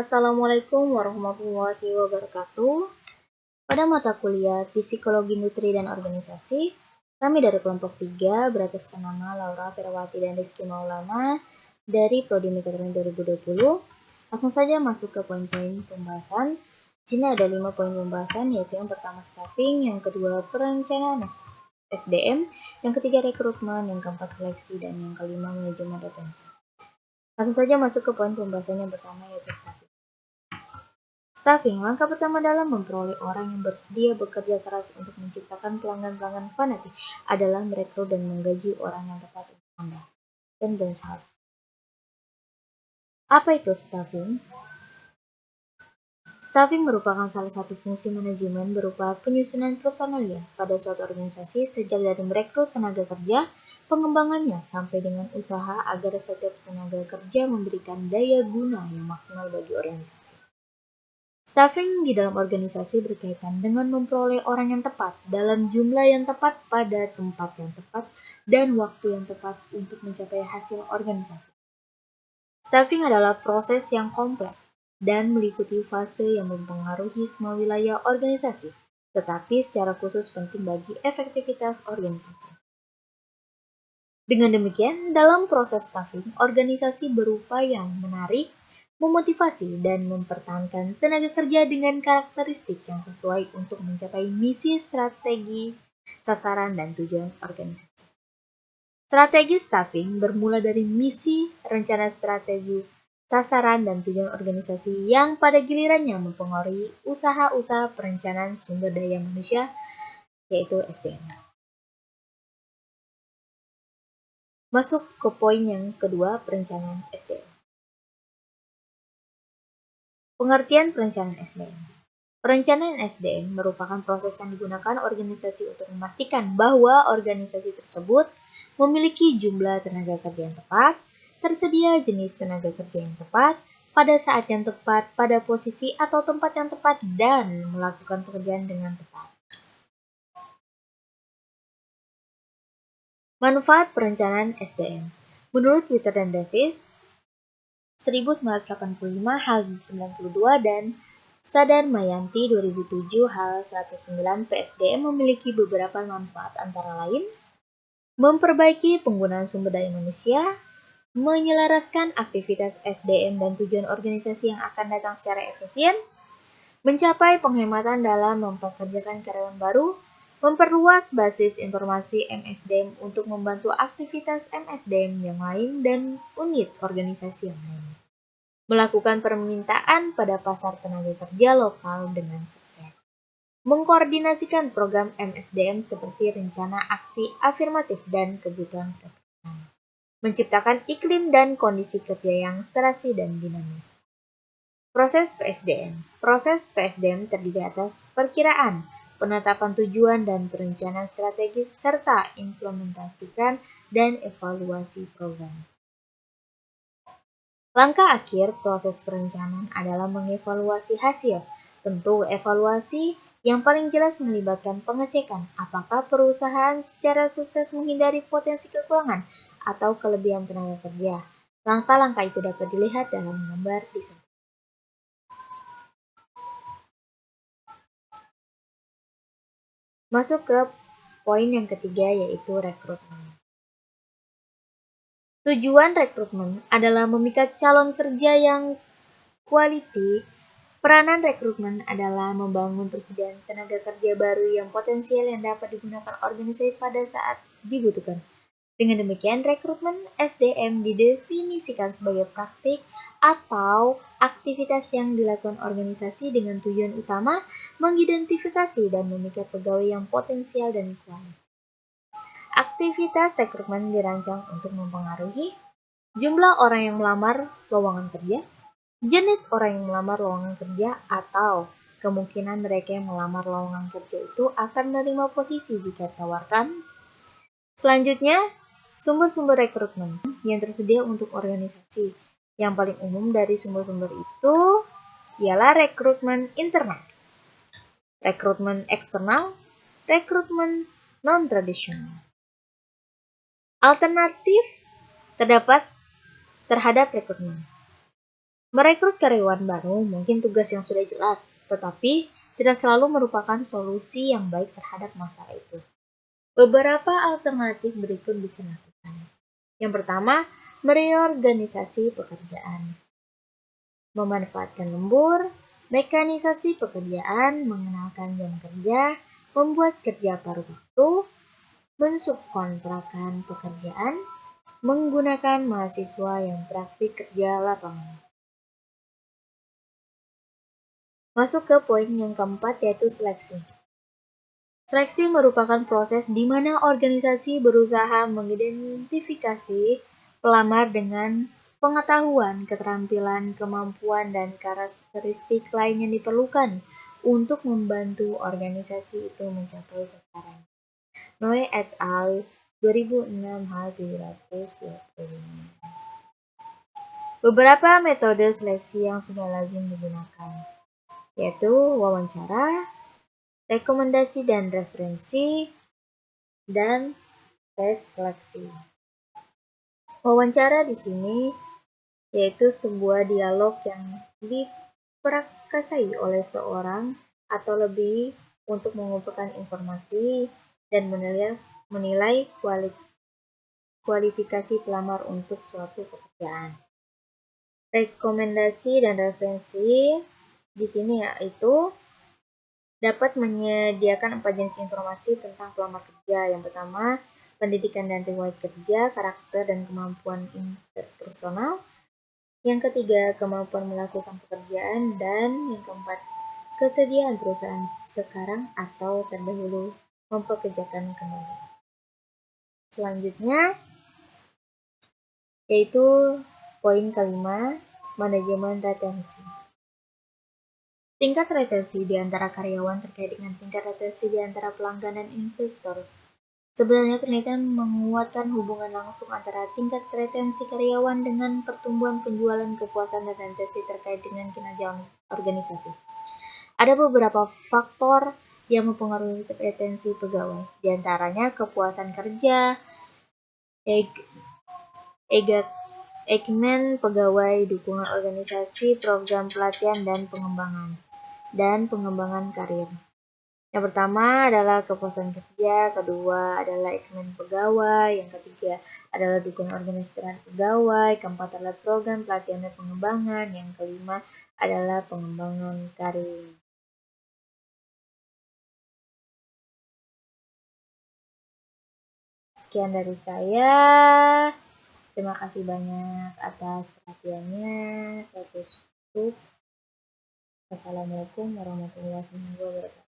Assalamualaikum warahmatullahi wabarakatuh. Pada mata kuliah Psikologi Industri dan Organisasi, kami dari kelompok 3 berataskan nama Laura Ferawati dan Rizky Maulana dari Prodi Mekatronik 2020. Langsung saja masuk ke poin-poin pembahasan. Di sini ada 5 poin pembahasan, yaitu yang pertama staffing, yang kedua perencanaan SDM, yang ketiga rekrutmen, yang keempat seleksi, dan yang kelima manajemen retensi. Langsung saja masuk ke poin pembahasan yang pertama, yaitu staffing. Staffing, langkah pertama dalam memperoleh orang yang bersedia bekerja keras untuk menciptakan pelanggan-pelanggan fanatik adalah merekrut dan menggaji orang yang tepat untuk Anda. Dan benchmark. Apa itu staffing? Staffing merupakan salah satu fungsi manajemen berupa penyusunan personalia pada suatu organisasi sejak dari merekrut tenaga kerja, pengembangannya sampai dengan usaha agar setiap tenaga kerja memberikan daya guna yang maksimal bagi organisasi. Staffing di dalam organisasi berkaitan dengan memperoleh orang yang tepat dalam jumlah yang tepat pada tempat yang tepat dan waktu yang tepat untuk mencapai hasil organisasi. Staffing adalah proses yang kompleks dan meliputi fase yang mempengaruhi semua wilayah organisasi, tetapi secara khusus penting bagi efektivitas organisasi. Dengan demikian, dalam proses staffing, organisasi berupaya menarik, memotivasi, dan mempertahankan tenaga kerja dengan karakteristik yang sesuai untuk mencapai misi, strategi, sasaran, dan tujuan organisasi. Strategi staffing bermula dari misi, rencana strategis, sasaran, dan tujuan organisasi yang pada gilirannya mempengaruhi usaha-usaha perencanaan sumber daya manusia, yaitu SDM. Masuk ke poin yang kedua, perencanaan SDM. Pengertian perencanaan SDM. Perencanaan SDM merupakan proses yang digunakan organisasi untuk memastikan bahwa organisasi tersebut memiliki jumlah tenaga kerja yang tepat, tersedia jenis tenaga kerja yang tepat, pada saat yang tepat, pada posisi atau tempat yang tepat, dan melakukan pekerjaan dengan tepat. Manfaat perencanaan SDM. Menurut Witter dan Davis, 1985 hal 92 dan Sadar Mayanti 2007 hal 109 PSDM memiliki beberapa manfaat antara lain memperbaiki penggunaan sumber daya manusia, menyelaraskan aktivitas SDM dan tujuan organisasi yang akan datang secara efisien, mencapai penghematan dalam mempekerjakan karyawan baru, memperluas basis informasi MSDM untuk membantu aktivitas MSDM yang lain dan unit organisasi yang lain. Melakukan permintaan pada pasar tenaga kerja lokal dengan sukses. Mengkoordinasikan program MSDM seperti rencana aksi afirmatif dan kebutuhan rekrutmen. Menciptakan iklim dan kondisi kerja yang serasi dan dinamis. Proses PSDM. Proses PSDM terdiri atas perkiraan, penetapan tujuan dan perencanaan strategis serta implementasikan dan evaluasi program. Langkah akhir proses perencanaan adalah mengevaluasi hasil. Tentu evaluasi yang paling jelas melibatkan pengecekan apakah perusahaan secara sukses menghindari potensi kekurangan atau kelebihan tenaga kerja. Langkah-langkah itu dapat dilihat dalam gambar di sini. Masuk ke poin yang ketiga, yaitu rekrutmen. Tujuan rekrutmen adalah memikat calon kerja yang quality. Peranan rekrutmen adalah membangun persediaan tenaga kerja baru yang potensial yang dapat digunakan organisasi pada saat dibutuhkan. Dengan demikian, rekrutmen SDM didefinisikan sebagai praktik atau aktivitas yang dilakukan organisasi dengan tujuan utama mengidentifikasi dan memikat pegawai yang potensial dan kualitas. Aktivitas rekrutmen dirancang untuk mempengaruhi jumlah orang yang melamar lowongan kerja, jenis orang yang melamar lowongan kerja, atau kemungkinan mereka yang melamar lowongan kerja itu akan menerima posisi jika ditawarkan. Selanjutnya, sumber-sumber rekrutmen yang tersedia untuk organisasi. Yang paling umum dari sumber-sumber itu ialah rekrutmen internal, rekrutmen eksternal, rekrutmen non-tradisional. Alternatif terdapat terhadap rekrutmen. Merekrut karyawan baru mungkin tugas yang sudah jelas, tetapi tidak selalu merupakan solusi yang baik terhadap masalah itu. Beberapa alternatif berikut bisa dilakukan. Yang pertama, mereorganisasi pekerjaan. Memanfaatkan lembur, mekanisasi pekerjaan, mengenalkan jam kerja, membuat kerja paruh waktu, mensubkontrakan pekerjaan, menggunakan mahasiswa yang praktik kerja lapangan. Masuk ke poin yang keempat, yaitu seleksi. Seleksi merupakan proses di mana organisasi berusaha mengidentifikasi pelamar dengan pengetahuan, keterampilan, kemampuan, dan karakteristik lain yang diperlukan untuk membantu organisasi itu mencapai sasaran. Noe et al. 2006 h 725. Beberapa metode seleksi yang sudah lazim digunakan, yaitu wawancara, rekomendasi dan referensi, dan tes seleksi. Wawancara di sini yaitu sebuah dialog yang diprakarsai oleh seorang atau lebih untuk mengumpulkan informasi dan menilai kualifikasi pelamar untuk suatu pekerjaan. Rekomendasi dan referensi di sini yaitu dapat menyediakan 4 jenis informasi tentang pelamar kerja. Yang pertama, pendidikan dan riwayat kerja, karakter dan kemampuan interpersonal. Yang ketiga, kemampuan melakukan pekerjaan. Dan yang keempat, kesediaan perusahaan sekarang atau terdahulu mempekerjakan kembali. Selanjutnya, yaitu poin kelima, manajemen retensi. Tingkat retensi di antara karyawan terkait dengan tingkat retensi di antara pelanggan dan investor. Sebenarnya penelitian menguatkan hubungan langsung antara tingkat retensi karyawan dengan pertumbuhan penjualan, kepuasan, dan retensi terkait dengan kinerja organisasi. Ada beberapa faktor yang mempengaruhi retensi pegawai, di antaranya kepuasan kerja, engagement pegawai, dukungan organisasi, program pelatihan dan pengembangan karir. Yang pertama adalah kepuasan kerja, kedua adalah engagement pegawai, yang ketiga adalah dukungan organisasi terhadap pegawai, keempat adalah program pelatihan dan pengembangan, yang kelima adalah pengembangan karir. Sekian dari saya. Terima kasih banyak atas perhatiannya. Saya tutup. Wassalamualaikum warahmatullahi wabarakatuh.